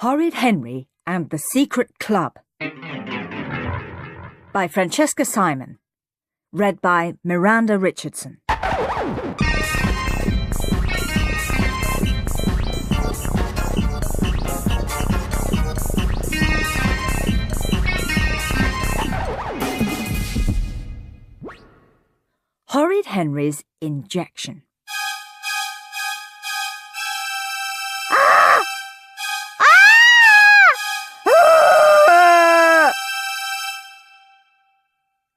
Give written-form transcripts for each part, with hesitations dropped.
Horrid Henry and the Secret Club by Francesca Simon. Read by Miranda Richardson. Horrid Henry's injection.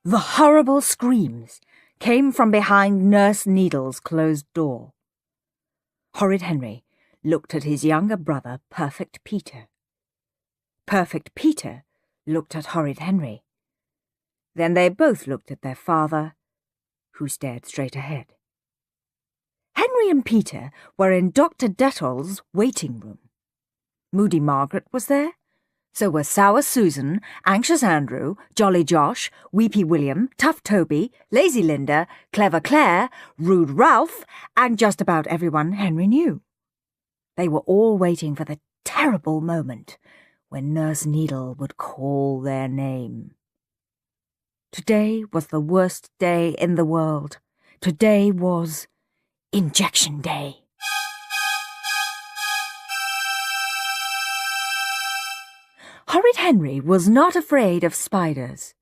The horrible screams came from behind Nurse Needle's closed door. Horrid Henry looked at his younger brother, Perfect Peter. Perfect Peter looked at Horrid Henry. Then they both looked at their father, who stared straight ahead. Henry and Peter were in Dr. Dettol's waiting room. Moody Margaret was there. So were Sour Susan, Anxious Andrew, Jolly Josh, Weepy William, Tough Toby, Lazy Linda, Clever Claire, Rude Ralph, and just about everyone Henry knew. They were all waiting for the terrible moment when Nurse Needle would call their name. Today was the worst day in the world. Today was Injection Day. Horrid Henry was not afraid of spiders.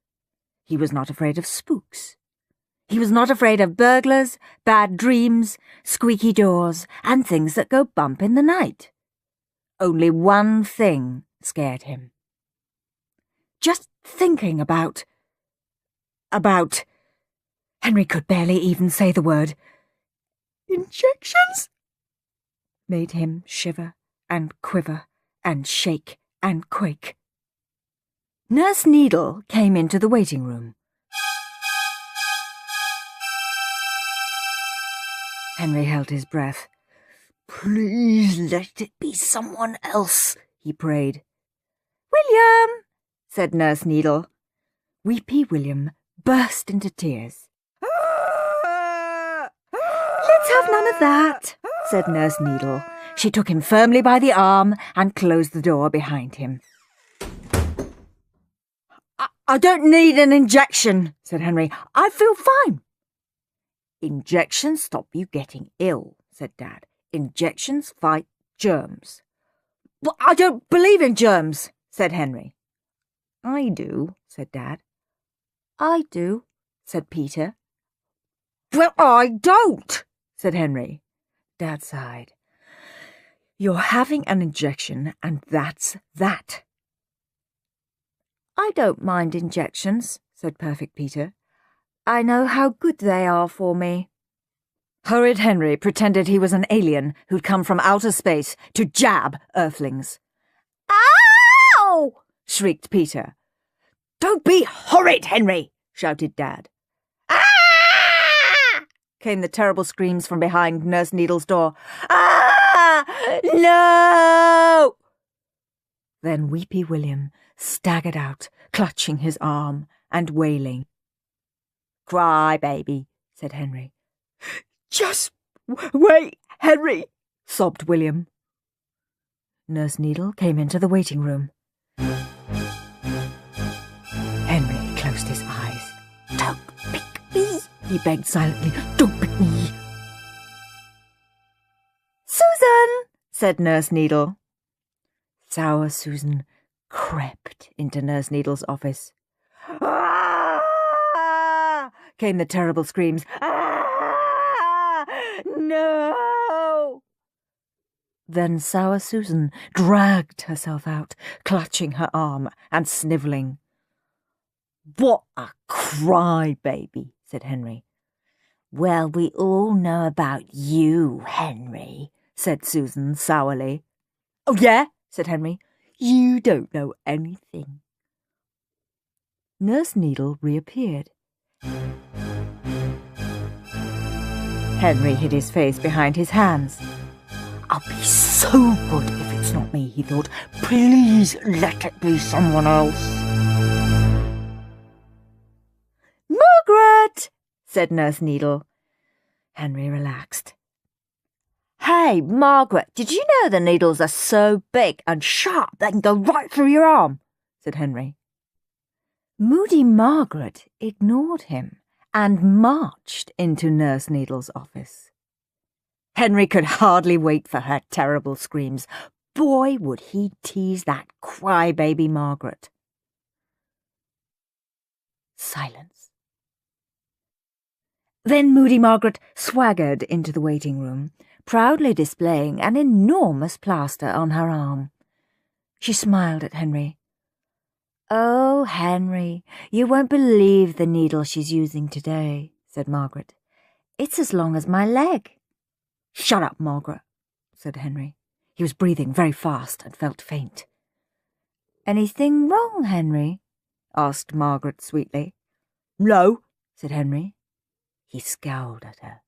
He was not afraid of spooks. He was not afraid of burglars, bad dreams, squeaky doors, and things that go bump in the night. Only one thing scared him. Just thinking about... Henry could barely even say the word injections made him shiver and quiver and shake and quake. Nurse Needle came into the waiting room. Henry held his breath. "Please let it be someone else," he prayed. "William," said Nurse Needle. Weepy William burst into tears. "Let's have none of that," said Nurse Needle. She took him firmly by the arm and closed the door behind him. I don't need an injection," said Henry. "I feel fine." "Injections stop you getting ill," said Dad. "Injections fight germs." "Well, I don't believe in germs," said Henry. "I do," said Dad. "I do," said Peter. "Well, I don't," said Henry. Dad sighed. "You're having an injection, and that's that." "I don't mind injections," said Perfect Peter. "I know how good they are for me." Horrid Henry pretended he was an alien who'd come from outer space to jab Earthlings. "Ow!" shrieked Peter. "Don't be horrid, Henry!" shouted Dad. "Ah!" came the terrible screams from behind Nurse Needle's door. "Ah! No!" Then Weepy William staggered out, clutching his arm and wailing. "Cry, baby," said Henry. "Just wait, Henry," sobbed William. Nurse Needle came into the waiting room. Henry closed his eyes. "Don't pick me," he begged silently. "Don't pick me." "Susan," said Nurse Needle. Sour Susan crept into Nurse Needle's office. "Ah!" came the terrible screams. "Ah! No!" Then Sour Susan dragged herself out, clutching her arm and snivelling. "What a cry-baby," said Henry. "Well, we all know about you, Henry," said Susan sourly. "Oh, yeah?" said Henry. "You don't know anything." Nurse Needle reappeared. Henry hid his face behind his hands. "I'll be so good if it's not me," he thought. "Please let it be someone else." "Margaret," said Nurse Needle. Henry relaxed. Hey, Margaret, did you know the needles are so big and sharp they can go right through your arm? Said Henry. Moody Margaret ignored him and marched into Nurse Needle's office. Henry could hardly wait for her terrible screams. Boy, would he tease that crybaby Margaret. Silence. Then Moody Margaret swaggered into the waiting room, proudly displaying an enormous plaster on her arm. She smiled at Henry. "Oh, Henry, you won't believe the needle she's using today," said Margaret. "It's as long as my leg." "Shut up, Margaret," said Henry. He was breathing very fast and felt faint. "Anything wrong, Henry?" asked Margaret sweetly. "No," said Henry. He scowled at her.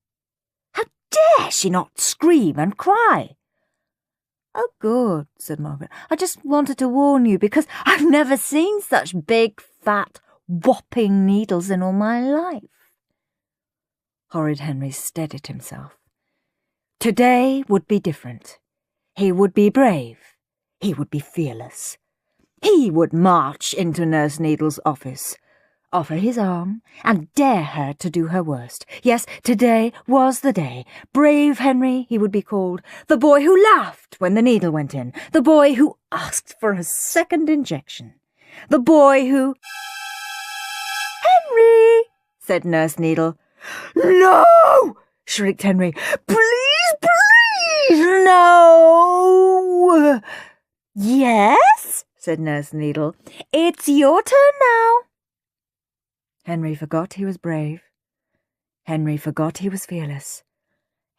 "How dare she not scream and cry?" "Oh, good," said Margaret. "I just wanted to warn you because I've never seen such big, fat, whopping needles in all my life." Horrid Henry steadied himself. Today would be different. He would be brave. He would be fearless. He would march into Nurse Needle's office, offer his arm, and dare her to do her worst. Yes, today was the day. Brave Henry, he would be called. The boy who laughed when the needle went in. The boy who asked for a second injection. The boy who... "Henry!" said Nurse Needle. "No!" shrieked Henry. "Please, please, no!" "Yes?" said Nurse Needle. "It's your turn now." Henry forgot he was brave. Henry forgot he was fearless.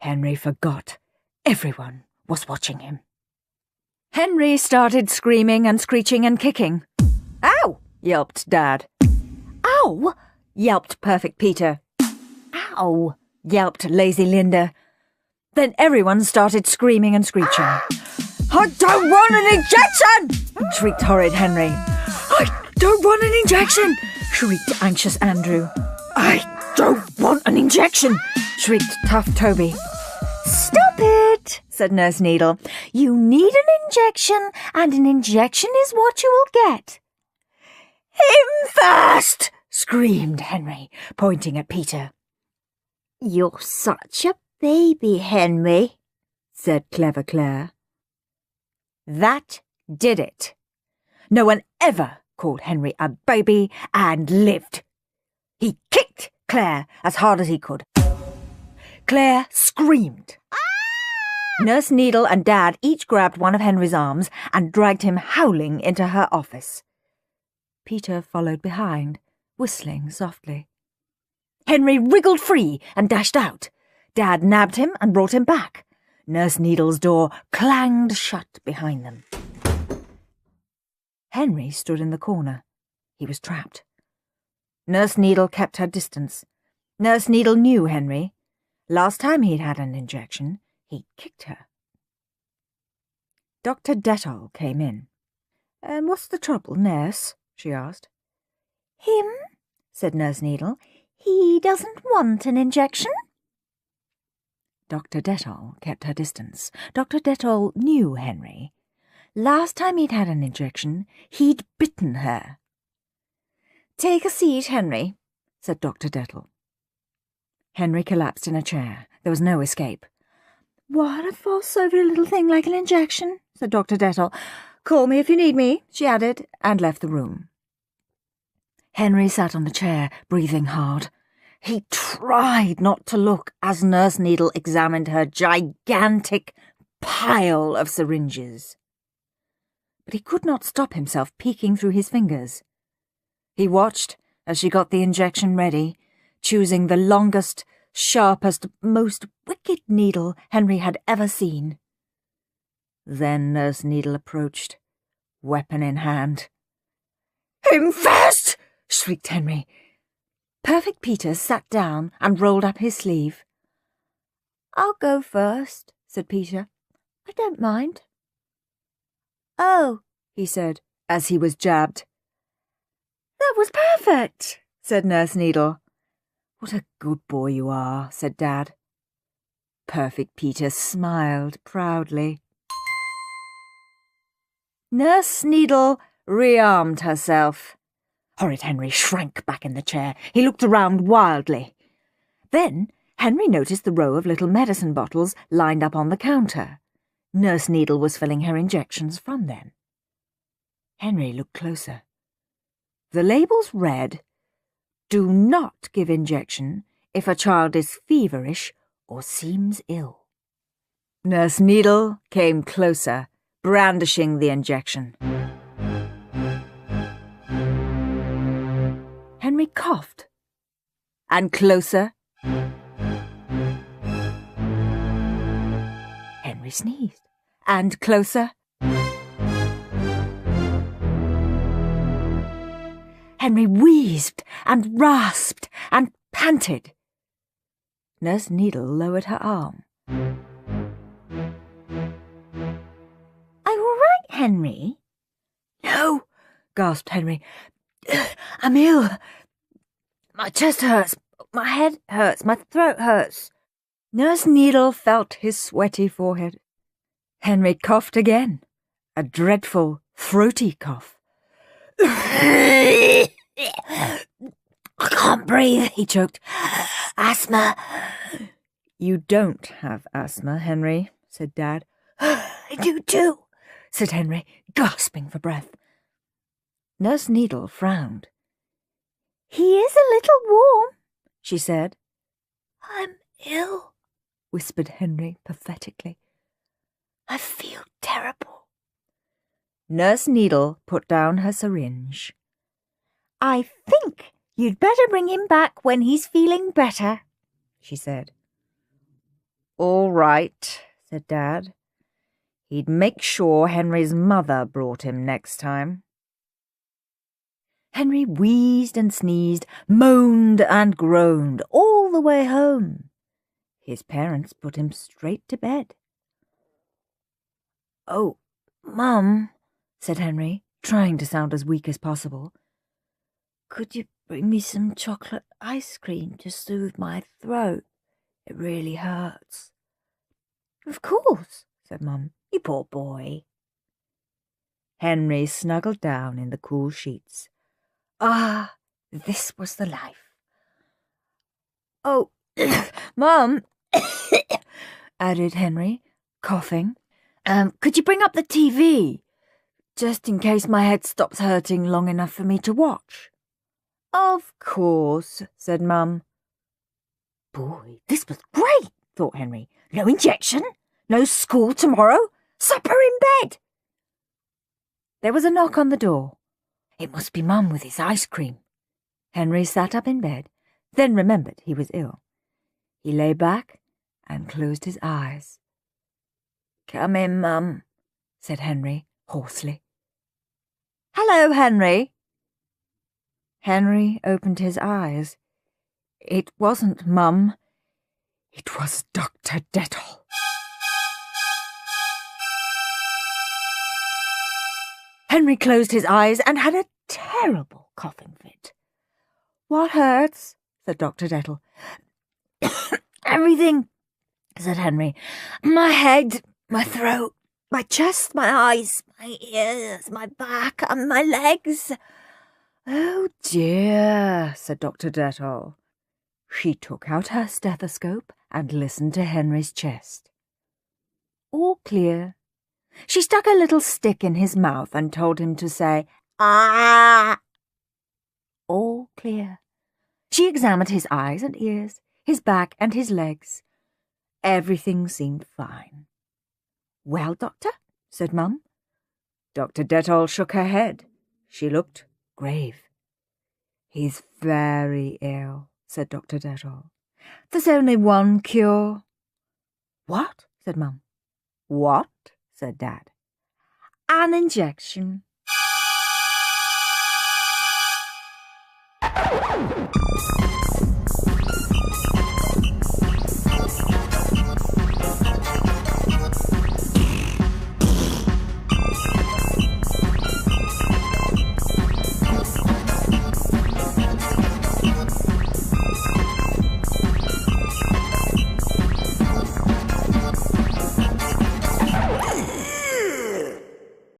Henry forgot everyone was watching him. Henry started screaming and screeching and kicking. "Ow!" yelped Dad. "Ow!" yelped Perfect Peter. "Ow!" yelped Lazy Linda. Then everyone started screaming and screeching. "I don't want an injection!" shrieked Horrid Henry. "I don't want an injection!" shrieked Anxious Andrew. "I don't want an injection!" shrieked Tough Toby. "Stop it!" said Nurse Needle. "You need an injection, and an injection is what you will get." "Him first!" screamed Henry, pointing at Peter. "You're such a baby, Henry," said Clever Claire. That did it. No one ever called Henry a baby and lived. He kicked Claire as hard as he could. Claire screamed. Nurse Needle and Dad each grabbed one of Henry's arms and dragged him howling into her office. Peter followed behind, whistling softly. Henry wriggled free and dashed out. Dad nabbed him and brought him back. Nurse Needle's door clanged shut behind them. Henry stood in the corner. He was trapped. Nurse Needle kept her distance. Nurse Needle knew Henry. Last time he'd had an injection, he'd kicked her. Dr. Dettol came in. "What's the trouble, Nurse?" she asked. "Him," said Nurse Needle. "He doesn't want an injection." Dr. Dettol kept her distance. Dr. Dettol knew Henry. Last time he'd had an injection, he'd bitten her. "Take a seat, Henry," said Dr. Dettol. Henry collapsed in a chair. There was no escape. "What a fuss over a little thing like an injection," said Dr. Dettol. "Call me if you need me," she added, and left the room. Henry sat on the chair, breathing hard. He tried not to look as Nurse Needle examined her gigantic pile of syringes. But he could not stop himself peeking through his fingers. He watched as she got the injection ready, choosing the longest, sharpest, most wicked needle Henry had ever seen. Then Nurse Needle approached, weapon in hand. "Him first!" shrieked Henry. Perfect Peter sat down and rolled up his sleeve. "I'll go first," said Peter. "I don't mind." "Oh," he said, as he was jabbed. "That was perfect," said Nurse Needle. "What a good boy you are," said Dad. Perfect Peter smiled proudly. Nurse Needle rearmed herself. Horrid Henry shrank back in the chair. He looked around wildly. Then Henry noticed the row of little medicine bottles lined up on the counter. Nurse Needle was filling her injections from them. Henry looked closer. The labels read, "Do not give injection if a child is feverish or seems ill." Nurse Needle came closer, brandishing the injection. Henry coughed. And closer. Henry sneezed. And closer. Henry wheezed and rasped and panted. Nurse Needle lowered her arm. "Are you all right, Henry?" "No," gasped Henry. "I'm ill. My chest hurts, my head hurts, my throat hurts." Nurse Needle felt his sweaty forehead. Henry coughed again, a dreadful, throaty cough. "I can't breathe," he choked. "Asthma." "You don't have asthma, Henry," said Dad. "I do too," said Henry, gasping for breath. Nurse Needle frowned. "He is a little warm," she said. "I'm ill," whispered Henry pathetically. "I feel terrible." Nurse Needle put down her syringe. "I think you'd better bring him back when he's feeling better," she said. "All right," said Dad. He'd make sure Henry's mother brought him next time. Henry wheezed and sneezed, moaned and groaned all the way home. His parents put him straight to bed. "Oh, Mum," said Henry, trying to sound as weak as possible. "Could you bring me some chocolate ice cream to soothe my throat? It really hurts." "Of course," said Mum. "You poor boy." Henry snuggled down in the cool sheets. Ah, this was the life. "Oh, Mum," added Henry, coughing. "Could you bring up the TV, just in case my head stops hurting long enough for me to watch?" "Of course," said Mum. Boy, this was great, thought Henry. No injection, no school tomorrow, supper in bed. There was a knock on the door. It must be Mum with his ice cream. Henry sat up in bed, then remembered he was ill. He lay back and closed his eyes. "Come in, Mum," said Henry hoarsely. "Hello, Henry." Henry opened his eyes. It wasn't Mum. It was Dr. Dettol. Henry closed his eyes and had a terrible coughing fit. "What hurts?" said Dr. Dettol. "Everything," said Henry. "My head, my throat, my chest, my eyes, my ears, my back, and my legs." "Oh dear," said Dr. Dettol. She took out her stethoscope and listened to Henry's chest. All clear. She stuck a little stick in his mouth and told him to say, "Ah!" All clear. She examined his eyes and ears, his back and his legs. Everything seemed fine. "Well, Doctor?" said Mum. Dr. Dettol shook her head. She looked grave. "He's very ill," said Dr. Dettol. "There's only one cure." "What?" said Mum. "What?" said Dad. "An injection."